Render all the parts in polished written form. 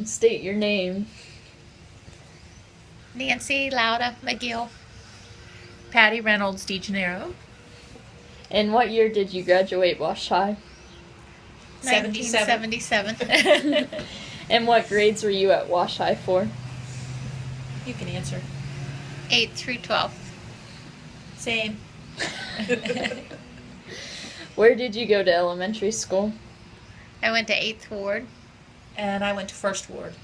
State your name. Nancy Lauda McGill. Patty Reynolds Degennaro. And what year did you graduate Wash High? 1977. And what grades were you at Wash High for? You can answer. 8th through 12th. Same. Where did you go to elementary school? I went to 8th Ward. And I went to First Ward.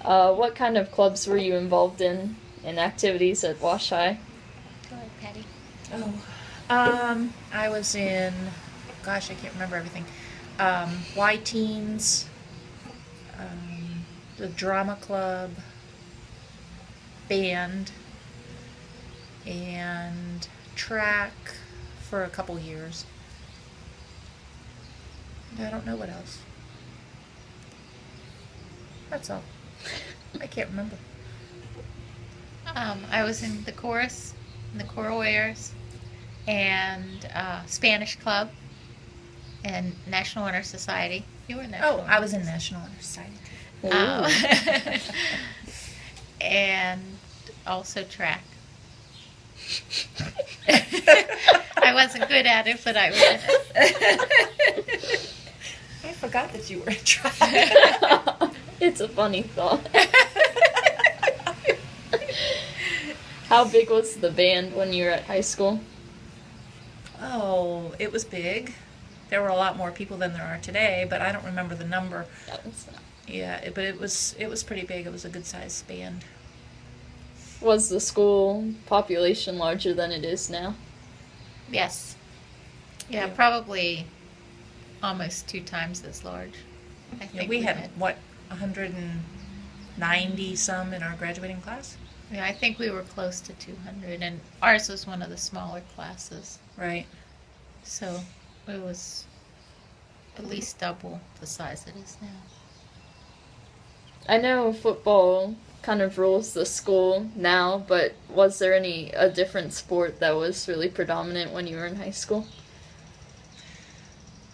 What kind of clubs were you involved in activities at Wash High? Go ahead, Patty. I was in, gosh, I can't remember everything. Y-Teens, the drama club, band, and track for a couple years. I don't know what else. That's all. I can't remember. I was in the chorus, in the choral airs, and Spanish Club, and National Honor Society. You were in National Honor I was in National Honor Society. And also track. I wasn't good at it, but I was in it. I forgot that you were in track. It's a funny thought. How big was the band when you were at high school? Oh, it was big. There were a lot more people than there are today, but I don't remember the number. Yeah, but it was pretty big. It was a good sized band. Was the school population larger than it is now? Yes. Yeah, probably almost 2 times as large. I think We had, 190 some in our graduating class? Yeah, I think we were close to 200, and ours was one of the smaller classes. Right. So it was at least double the size it is now. I know football kind of rules the school now, but was there a different sport that was really predominant when you were in high school?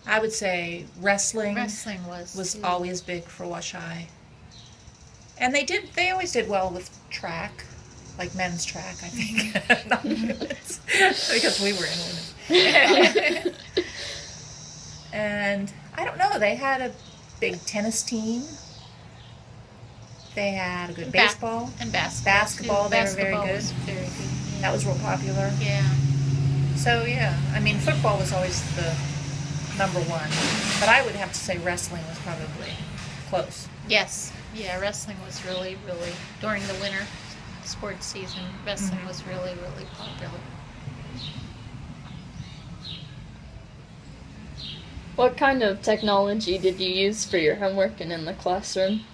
I would say wrestling. Wrestling was too. Always big for Wash High. And they always did well with track, like men's track, I think. Not women's, because we were in women's. And I don't know, they had a big tennis team. They had a good baseball. And basketball. They were very good. Was very good. Yeah. That was real popular. Yeah. So, yeah, I mean, football was always the number one. But I would have to say wrestling was probably close. Yes. Yeah, wrestling was really, really, during the winter sports season, wrestling was really, really popular. What kind of technology did you use for your homework and in the classroom?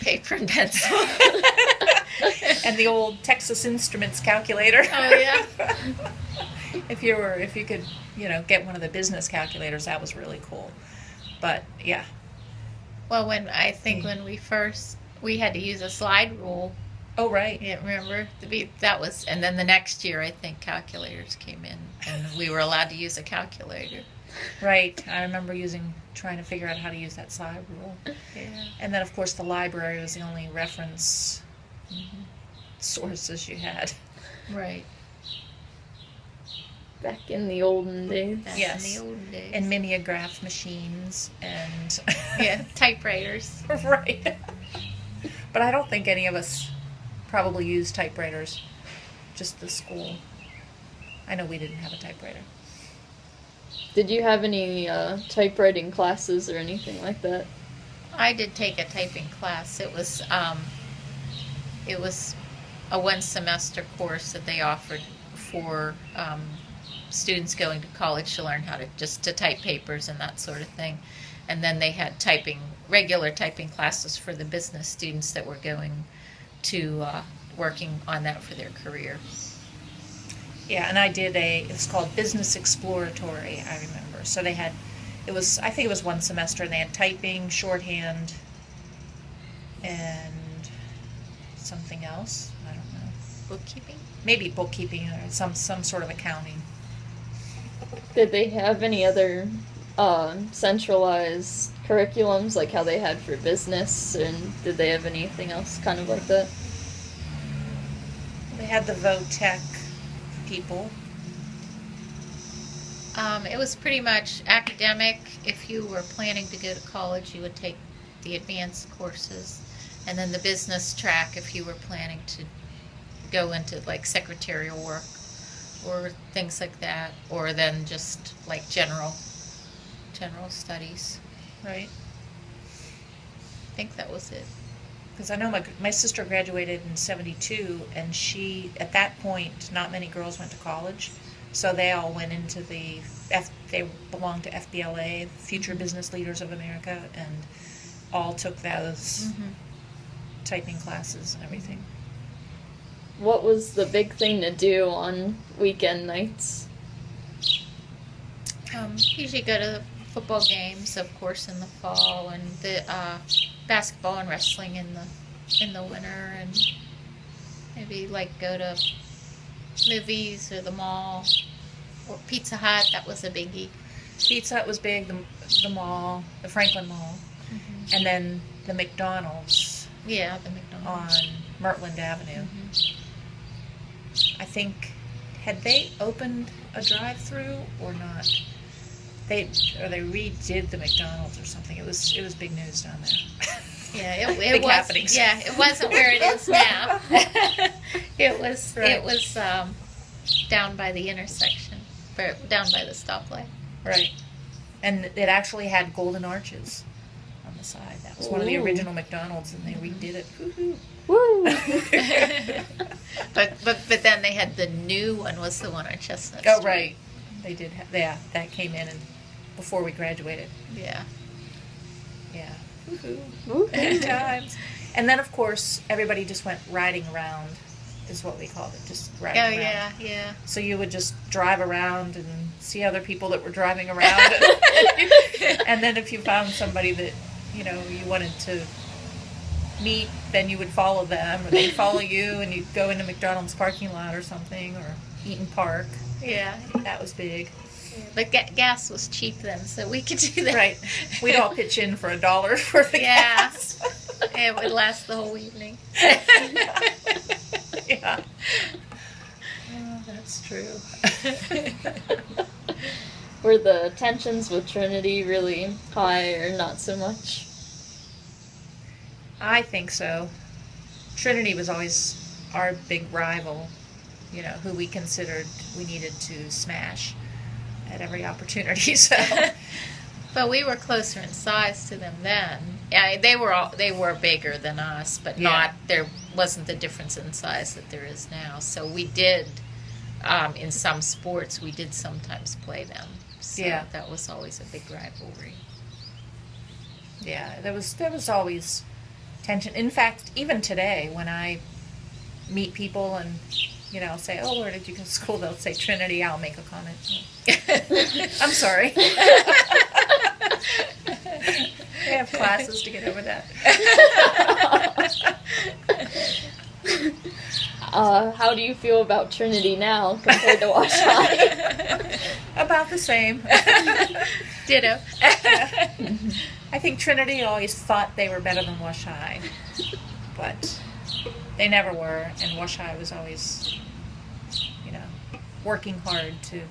Paper and pencil. And the old Texas Instruments calculator. Oh, yeah. If you could, get one of the business calculators, that was really cool. But, yeah. Well, when we had to use a slide rule. Oh, right. Yeah, remember? And then the next year, I think calculators came in, and we were allowed to use a calculator. Right. I remember trying to figure out how to use that slide rule. Yeah. And then, of course, the library was the only reference sources you had. Right. Back in the olden days. Yes. In the old days. And mimeograph machines and... Yeah, typewriters. Right. But I don't think any of us probably used typewriters. Just the school. I know we didn't have a typewriter. Did you have any typewriting classes or anything like that? I did take a typing class. It was a 1-semester course that they offered for students going to college to learn how to type papers and that sort of thing. And then they had regular typing classes for the business students that were going to working on that for their career. Yeah, and I did it's called Business Exploratory, I remember. So I think it was 1 semester, and they had typing, shorthand, and something else. I don't know. Bookkeeping? Maybe bookkeeping or some sort of accounting. Did they have any other centralized curriculums, like how they had for business, and did they have anything else kind of like that? They had the vo-tech people. It was pretty much academic. If you were planning to go to college, you would take the advanced courses. And then the business track, if you were planning to go into like secretarial work or things like that, or then just like general studies. Right. I think that was it. Because I know my sister graduated in 72, and she, at that point, not many girls went to college. So they all went into they belonged to FBLA, Future Business Leaders of America, and all took those typing classes and everything. What was the big thing to do on weekend nights? Usually go to football games, of course, in the fall, and the basketball and wrestling in the winter, and maybe like go to movies or the mall or Pizza Hut. That was a biggie. Pizza Hut was big. The mall, the Franklin Mall, and then the McDonald's. Yeah, the McDonald's on Mertland Avenue. I think, had they opened a drive-through or not? They redid the McDonald's or something. It was big news down there. Yeah, it big was. happenings. Yeah, it wasn't where it is now. It was. Right. It was down by the intersection, or down by the stoplight. Right. And it actually had golden arches on the side. That was one of the Ooh. original McDonald's, and they redid it. Woo-hoo. Woo! But then they had the new one, was the one on Chestnut Oh, Street. right. They did. That came in before we graduated. Yeah. Yeah. Woo-hoo. Woo. Good times. And then, of course, everybody just went riding around, is what we called it, just riding around. Oh, yeah. So you would just drive around and see other people that were driving around. And then if you found somebody that, you wanted to meet, then you would follow them, or they'd follow you, and you'd go into McDonald's parking lot or something, or Eaton Park. Yeah. That was big. But gas was cheap then, so we could do that. Right. We'd all pitch in for $1 for the Yeah. gas. It would last the whole evening. Yeah. Oh, that's true. Were the tensions with Trinity really high or not so much? I think so. Trinity was always our big rival, who we considered we needed to smash at every opportunity. So, But we were closer in size to them then. Yeah, they were bigger than us, but there wasn't the difference in size that there is now. So we did, in some sports, we did sometimes play them. So Yeah. that was always a big rivalry. yeah, there was always tension. In fact, even today, when I meet people and say, "Oh, where did you go to school?" They'll say Trinity. I'll make a comment. I'm sorry. I have classes to get over that. How do you feel about Trinity now compared to Wash High? About the same. Ditto. I think Trinity always thought they were better than Wash High, but they never were, and Wash High was always, working hard to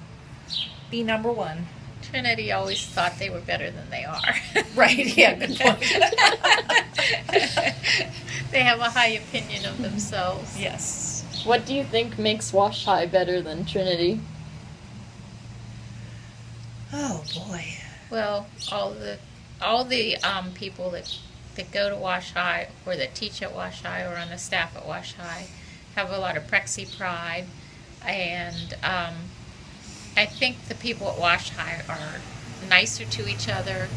be number one. Trinity always thought they were better than they are. Right, yeah, good point. They have a high opinion of themselves. Yes. What do you think makes Wash High better than Trinity? Oh, boy. Well, all the people that go to Wash High or that teach at Wash High or on the staff at Wash High have a lot of Prexy pride, and I think the people at Wash High are nicer to each other,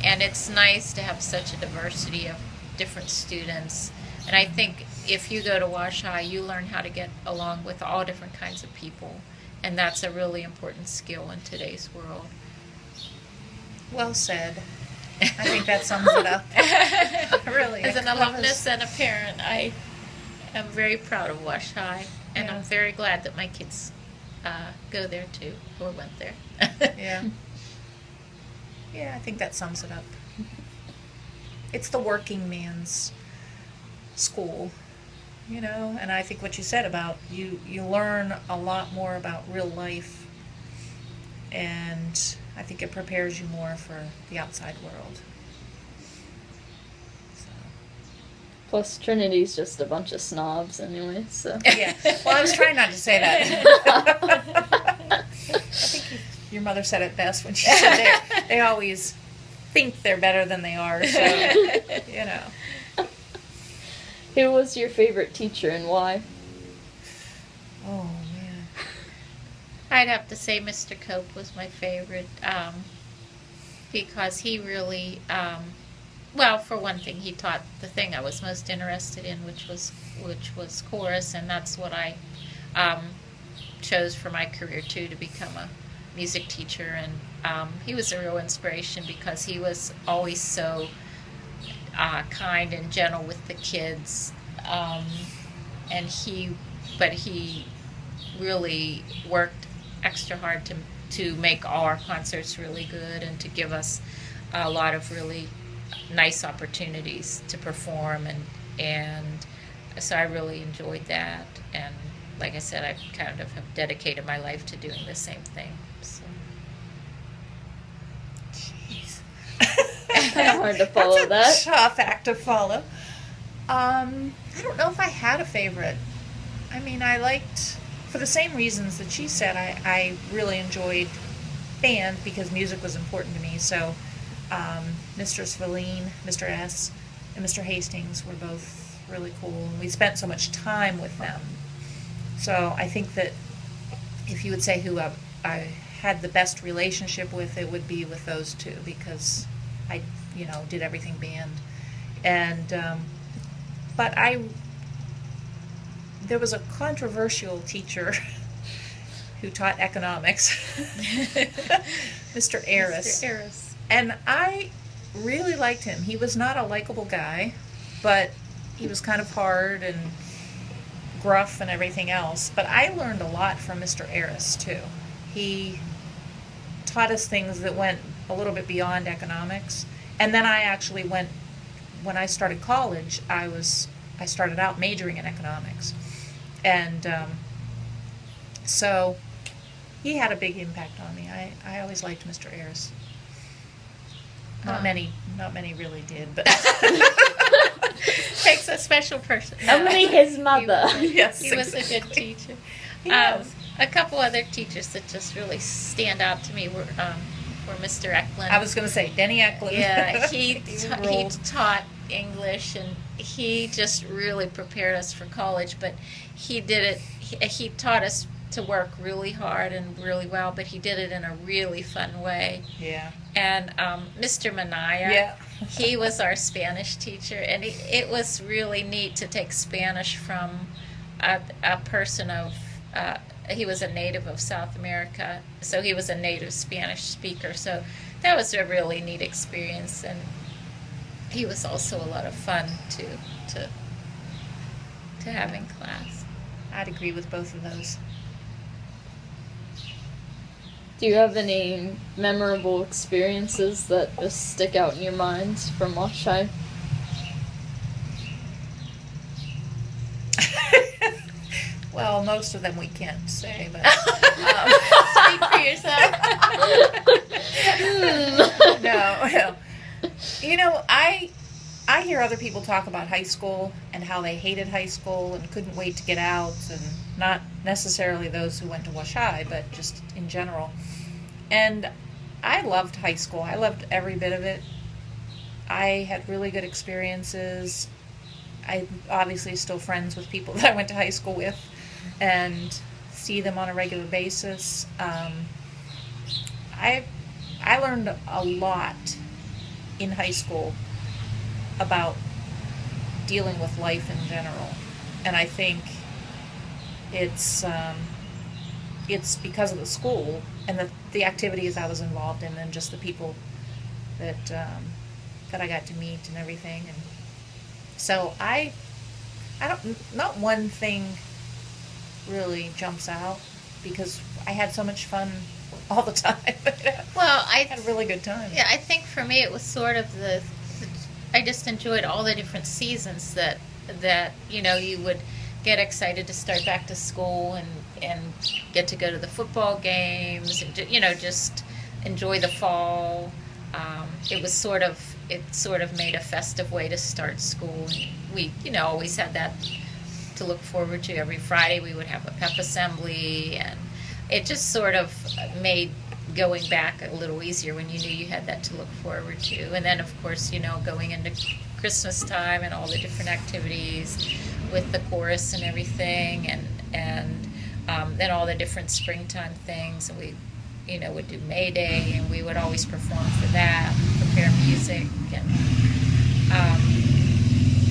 and it's nice to have such a diversity of different students. And I think if you go to Wash High, you learn how to get along with all different kinds of people, and that's a really important skill in today's world. Well said. I think that sums it up. Really. As an That alumnus was- and a parent, I am very proud of Wash High, and Yeah. I'm very glad that my kids go there too, or went there. Yeah. Yeah, I think that sums it up. it's the working man's school, you know. And I think what you said about you learn a lot more about real life, and I think it prepares you more for the outside world. So. Plus, Trinity's just a bunch of snobs anyway, so. Yeah. Well, I was trying not to say that. I think your mother said it best when she said they always think they're better than they are, so, you know. Who was your favorite teacher and why? Oh, man. I'd have to say Mr. Cope was my favorite, because he really, well, for one thing, he taught the thing I was most interested in, which was chorus, and that's what I chose for my career too, to become a music teacher. And he was a real inspiration because he was always so kind and gentle with the kids, and he really worked extra hard to make all our concerts really good and to give us a lot of really nice opportunities to perform, and so I really enjoyed that. And like I said, I kind of have dedicated my life to doing the same thing. So. Jeez. Kind of hard to follow That's a that. tough act to follow. I don't know if I had a favorite. I mean, I liked, for the same reasons that she said, I really enjoyed band because music was important to me. So Mr. Svaline, Mr. S, and Mr. Hastings were both really cool, and we spent so much time with them. So I think that if you would say who I had the best relationship with, it would be with those two, because I, did everything band. And but there was a controversial teacher who taught economics, Mr. Aris. Mr. Aris. And I really liked him. He was not a likable guy, but he was kind of hard and gruff and everything else. But I learned a lot from Mr. Aris, too. He taught us things that went a little bit beyond economics. And then I actually went, when I started college, I started out majoring in economics. And so he had a big impact on me. I always liked Mr. Ayers. Not many really did, but takes a special person. Only his mother. yes, He was a good teacher. Yes. A couple other teachers that just really stand out to me were Mr. Eklund. I was going to say Denny Eklund. Yeah, he ruled. taught English, and he just really prepared us for college. But he did it. He taught us to work really hard and really well, but he did it in a really fun way. Yeah. And Mr. Manaya, Yeah. he was our Spanish teacher, and it was really neat to take Spanish from a person of. He was a native of South America, so he was a native Spanish speaker. So that was a really neat experience, and he was also a lot of fun to have in class. I'd agree with both of those. Do you have any memorable experiences that just stick out in your minds from Wash High? Well, most of them we can't say, but Speak for yourself. no. I hear other people talk about high school and how they hated high school and couldn't wait to get out, and not necessarily those who went to Wash High, but just in general. And I loved high school. I loved every bit of it. I had really good experiences. I'm obviously still friends with people that I went to high school with and see them on a regular basis. I learned a lot in high school about dealing with life in general, and I think it's because of the school and the activities I was involved in, and just the people that I got to meet and everything. And so I don't, not one thing really jumps out, because I had so much fun all the time. Well, I had a really good time. Yeah, I think for me it was sort of I just enjoyed all the different seasons that you would get excited to start back to school and get to go to the football games and just enjoy the fall. It sort of made a festive way to start school. And we always had that to look forward to. Every Friday we would have a pep assembly, and it just sort of made going back a little easier when you knew you had that to look forward to. And then, of course, going into Christmas time and all the different activities with the chorus and everything, and then all the different springtime things. And we, would do May Day, and we would always perform for that, prepare music, and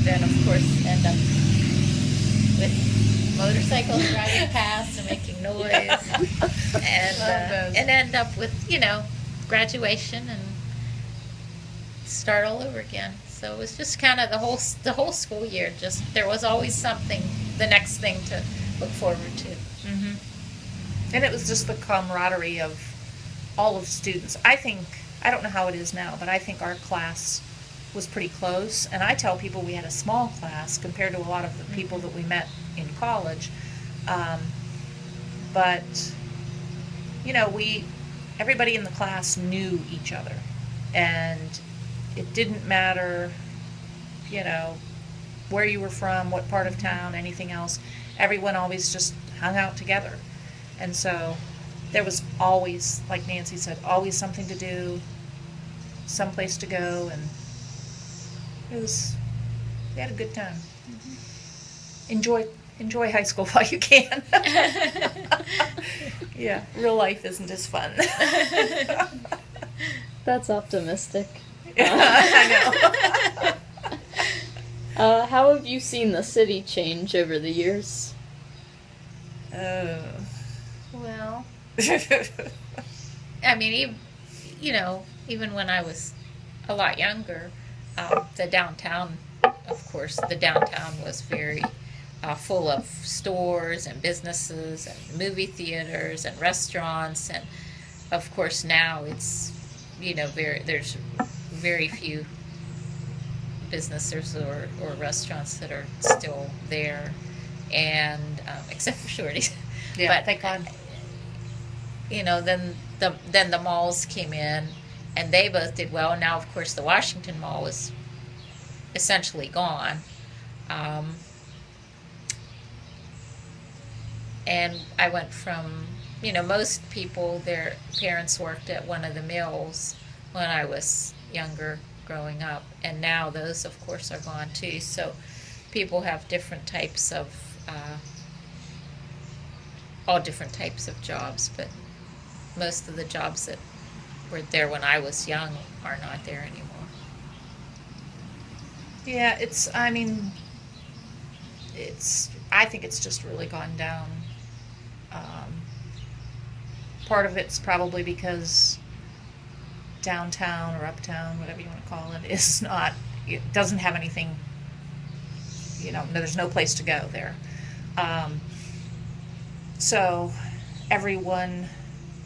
then, of course, end up with motorcycles driving past and making noise, and end up with graduation and start all over again. So it was just kind of the whole school year. Just there was always something, the next thing to look forward to. Mm-hmm. And it was just the camaraderie of all of the students. I don't know how it is now, but I think our class was pretty close. And I tell people we had a small class compared to a lot of the people that we met in college. But everybody in the class knew each other, and it didn't matter, where you were from, what part of town, anything else. Everyone always just hung out together. And so there was always, like Nancy said, always something to do, someplace to go, and we had a good time. Mm-hmm. Enjoy high school while you can. Yeah, real life isn't as fun. That's optimistic. I know. How have you seen the city change over the years? Well, I mean, even when I was a lot younger, the downtown was very full of stores and businesses and movie theaters and restaurants, and of course now it's there's very few businesses or restaurants that are still there, and except for Shorty's. Yeah, but thank God. Then the malls came in, and they both did well. Now, of course, the Washington Mall is essentially gone. And I went from, most people, their parents worked at one of the mills when I was younger growing up. And now those, of course, are gone too. So people have different types of, all different types of jobs. But most of the jobs that were there when I was young are not there anymore. Yeah, I think it's just really gone down. Part of it's probably because downtown or uptown, whatever you want to call it, it doesn't have anything, there's no place to go there. So everyone,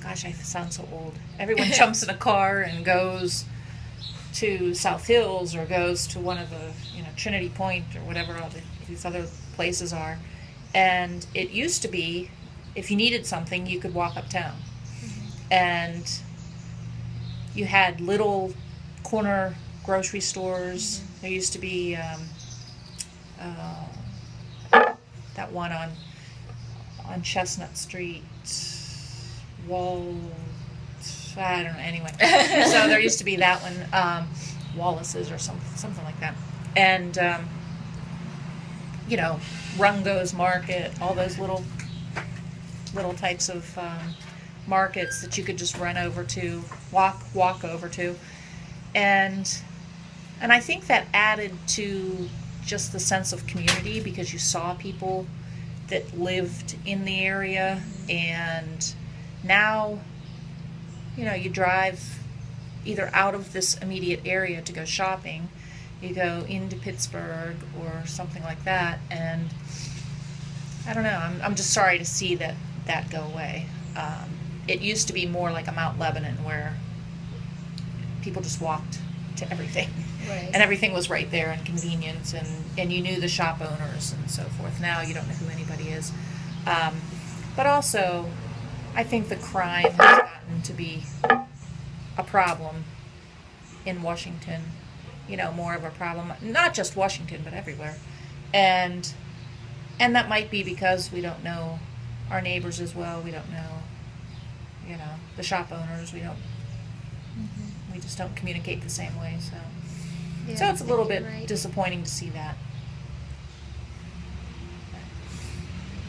gosh, I sound so old. Everyone jumps in a car and goes to South Hills or goes to one of the, Trinity Point or whatever all these other places are. And it used to be, if you needed something, you could walk uptown. Mm-hmm. And you had little corner grocery stores. Mm-hmm. There used to be that one on Chestnut Street, I don't know, anyway. So there used to be that one, Wallace's or something like that. And, Rungo's Market, all those little types of markets that you could just run over to, walk over to. And I think that added to just the sense of community because you saw people that lived in the area. And now, you drive either out of this immediate area to go shopping, you go into Pittsburgh or something like that, and I don't know, I'm just sorry to see that go away. It used to be more like a Mount Lebanon where people just walked to everything. Right. And everything was right there and convenient, and you knew the shop owners and so forth. Now you don't know who anybody is. But also, I think the crime has gotten to be a problem in Washington, more of a problem, not just Washington, but everywhere. And that might be because we don't know our neighbors as well. We don't know, the shop owners. We just don't communicate the same way. So it's a little bit disappointing to see that.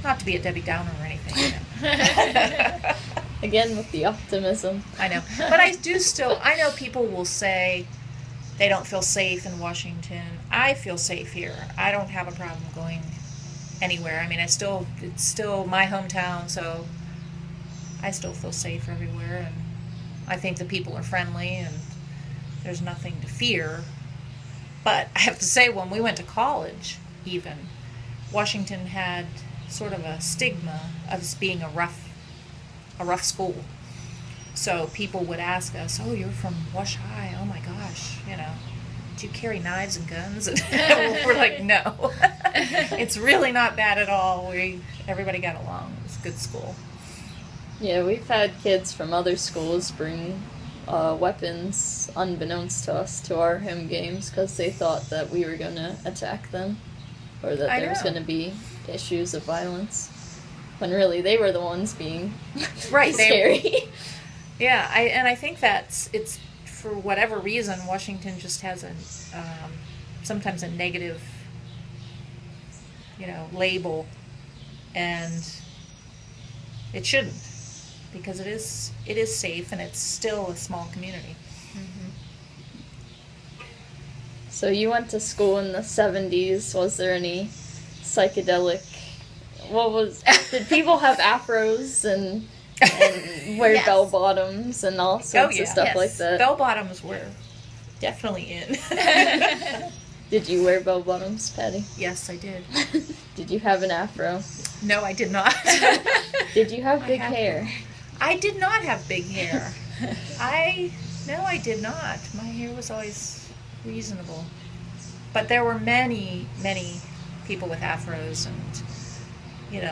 Not to be a Debbie Downer or anything. Again, with the optimism. I know. But I know people will say they don't feel safe in Washington. I feel safe here. I don't have a problem going anywhere. I mean, it's still my hometown, so I still feel safe everywhere, and I think the people are friendly, and there's nothing to fear. But I have to say, when we went to college, even, Washington had sort of a stigma of this being a rough school. So people would ask us, "Oh, you're from Wash High? Oh my gosh, do you carry knives and guns?" And we're like, "No, it's really not bad at all. Everybody got along. It was a good school." Yeah, we've had kids from other schools bring weapons unbeknownst to us to our home games because they thought that we were going to attack them or that there was going to be issues of violence, when really they were the ones being scary. Yeah, I think it's for whatever reason, Washington just has sometimes a negative, label, and it shouldn't, because it is safe and it's still a small community. So you went to school in the 70s. Was there any psychedelic? Did people have afros and wear Yes. bell bottoms and all sorts of stuff like that? Bell bottoms were definitely in. Did you wear bell bottoms, Patty? Yes, I did. Did you have an afro? No, I did not. Did you have big hair? I did not have big hair. No, I did not. My hair was always reasonable. But there were many, many people with afros and,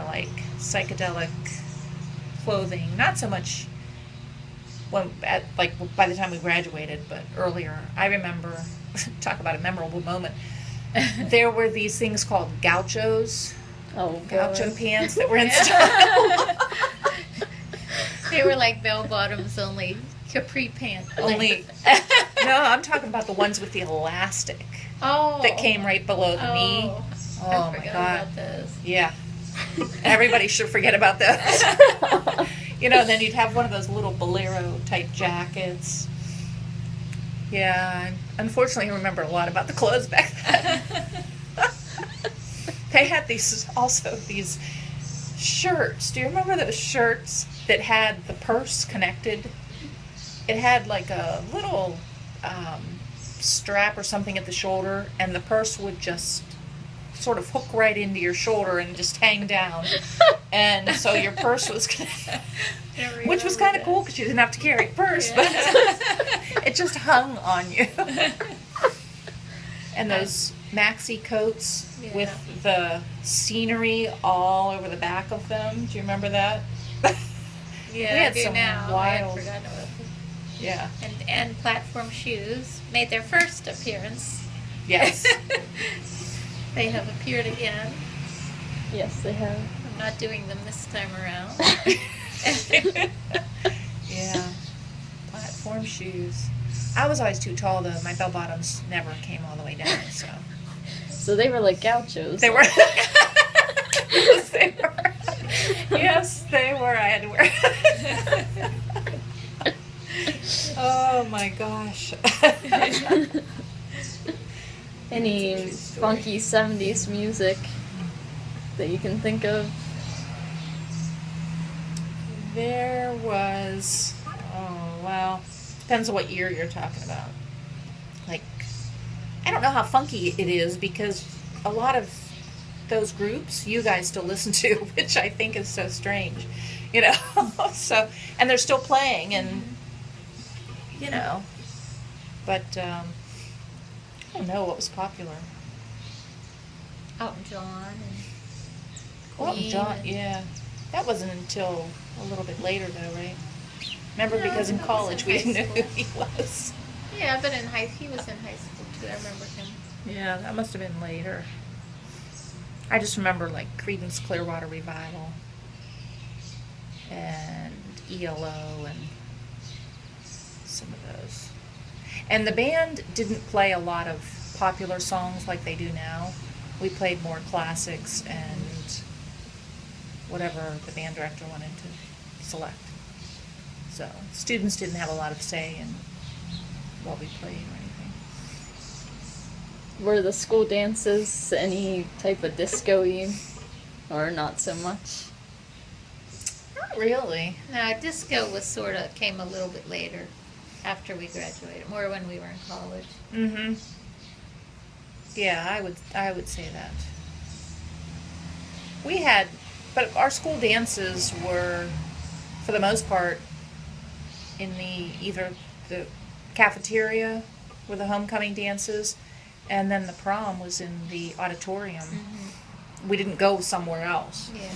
like psychedelic clothing. Not so much by the time we graduated, but earlier. I remember, talk about a memorable moment. There were these things called gauchos. Oh, Gaucho pants that were in style. They were like bell bottoms, only capri pants. Only, no, I'm talking about the ones with the elastic that came right below the knee. Oh I my forgot God. about those. Yeah. Everybody should forget about those. Then you'd have one of those little bolero type jackets. Yeah, unfortunately I remember a lot about the clothes back then. They had these shirts. Do you remember those shirts that had the purse connected? It had like a little strap or something at the shoulder, and the purse would just sort of hook right into your shoulder and just hang down. And so your purse was which was kind of cool because you didn't have to carry a purse, but it just hung on you. And those maxi coats with the scenery all over the back of them. Do you remember that? Yeah, We had I do some now. wild- I had forgotten about them. Yeah. And platform shoes made their first appearance. Yes. They have appeared again. Yes, they have. I'm not doing them this time around. Yeah. Platform shoes. I was always too tall, though. My bell bottoms never came all the way down, so. So they were like gauchos. They were. Yes, they were. Yes, they were. I had to wear. Oh my gosh. Any funky 70s music that you can think of? There was, depends on what year you're talking about. Like, I don't know how funky it is because a lot of those groups you guys still listen to, which I think is so strange, So, and they're still playing, and but don't know what was popular. Elton John and Elton Queen John, and- yeah. That wasn't until a little bit later, though, right? Remember, No, because in that was college in we high didn't know who school. he was. Yeah, but he was in high school too. I remember him. Yeah, that must have been later. I just remember like Creedence Clearwater Revival and ELO and some of those. And the band didn't play a lot of popular songs like they do now. We played more classics and whatever the band director wanted to select. So students didn't have a lot of say in what we played or anything. Were the school dances any type of disco-y, or not so much? Not really. No, disco came a little bit later, after we graduated, more when we were in college. Mm-hmm. Yeah, I would say that. But our school dances were, for the most part, in either the cafeteria were the homecoming dances, and then the prom was in the auditorium. Mm-hmm. We didn't go somewhere else. Yeah.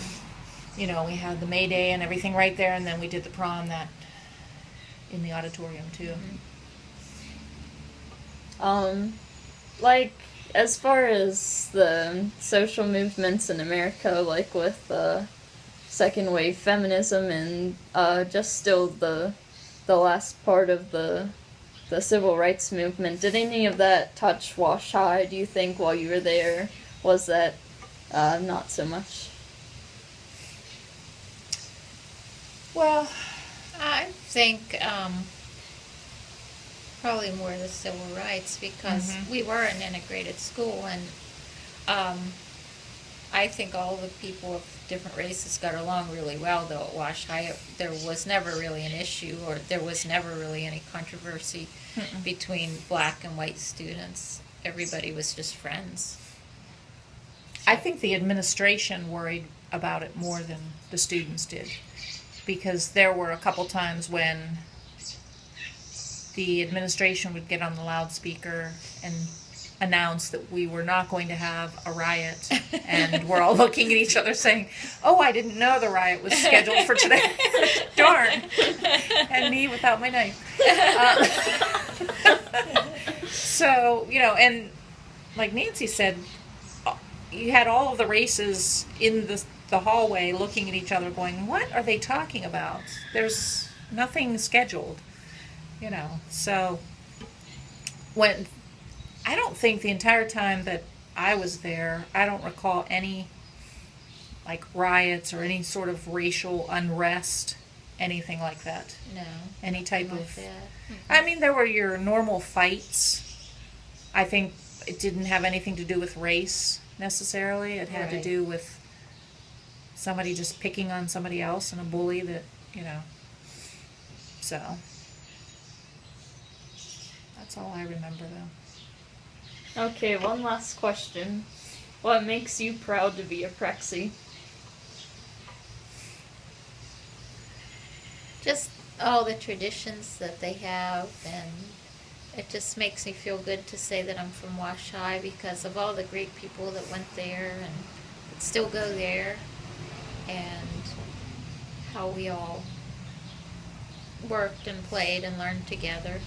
You know, we had the May Day and everything right there, and then we did the prom in the auditorium too. Mm-hmm. Like, as far as the social movements in America, like with second wave feminism and just still the last part of the civil rights movement, did any of that touch Wash High, do you think, while you were there? Was that not so much? Well, I think probably more the civil rights, because we were an integrated school, and I think all the people of different races got along really well, though, at Wash High. There was never really an issue, or there was never really any controversy between black and white students. Everybody was just friends. I think the administration worried about it more than the students did, because there were a couple times when the administration would get on the loudspeaker and announce that we were not going to have a riot, and we're all looking at each other saying, "Oh, I didn't know the riot was scheduled for today." Darn. And me without my knife. So, and like Nancy said, you had all of the races in the hallway looking at each other going, "What are they talking about? There's nothing scheduled." So when I don't think the entire time that I was there, I don't recall any like riots or any sort of racial unrest, anything like that. No. Any type Like of. that. I mean, there were your normal fights. I think it didn't have anything to do with race necessarily. It had to Right. do with somebody just picking on somebody else and a bully that, So. That's all I remember, though. Okay, one last question. What makes you proud to be a Prexy? Just all the traditions that they have, and it just makes me feel good to say that I'm from Wash High, because of all the great people that went there and that still go there, and how we all worked and played and learned together.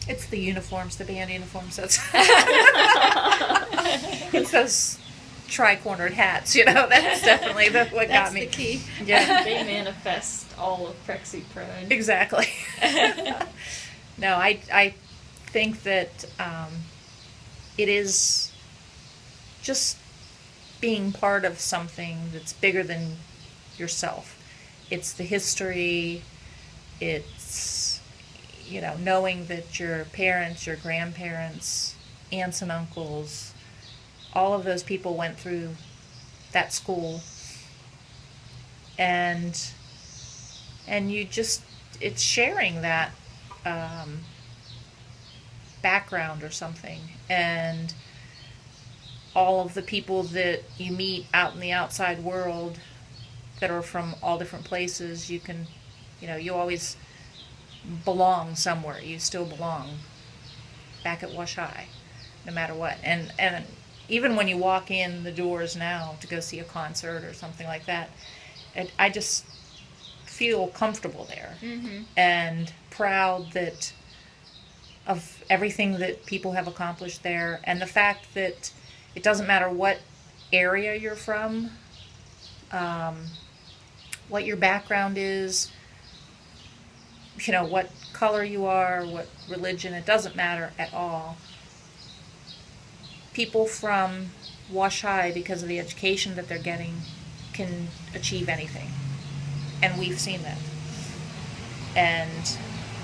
It's the uniforms, the band uniforms. It's those tri-cornered hats, That's definitely what That's got me. the key. Yeah, They manifest all of Prexy pride. exactly. No, I think that it is just being part of something that's bigger than yourself. It's the history. It's knowing that your parents, your grandparents, aunts and uncles, all of those people went through that school, and it's sharing that background or something, and all of the people that you meet out in the outside world that are from all different places, you can, you always belong somewhere. You still belong. back at Wash High, no matter what. And even when you walk in the doors now to go see a concert or something like that, I just feel comfortable there and proud of everything that people have accomplished there, and the fact that it doesn't matter what area you're from, what your background is, what color you are, what religion, it doesn't matter at all. People from Wash High, because of the education that they're getting, can achieve anything. And we've seen that. And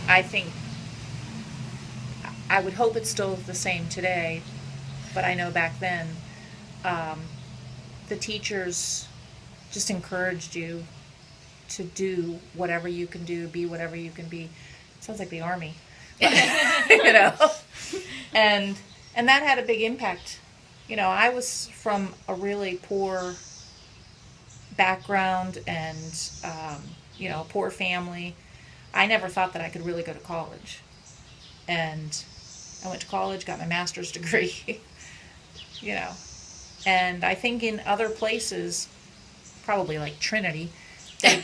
I think, I would hope it's still the same today, but I know back then, the teachers just encouraged you to do whatever you can do, be whatever you can be. Sounds like the Army. And that had a big impact. I was from a really poor background and, a poor family. I never thought that I could really go to college. And I went to college, got my master's degree, And I think in other places, probably like Trinity, they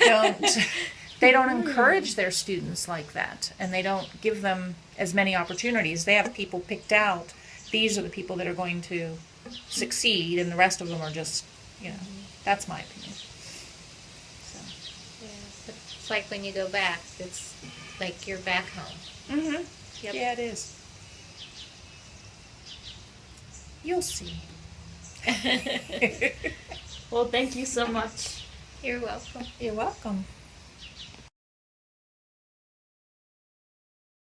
don't encourage their students like that, and they don't give them as many opportunities. They have people picked out. These are the people that are going to succeed, and the rest of them are just, that's my opinion. So. Yeah, but it's like when you go back, it's like you're back home. Mm-hmm. Yep. Yeah, it is. You'll see. Well, thank you so much. You're welcome. You're welcome.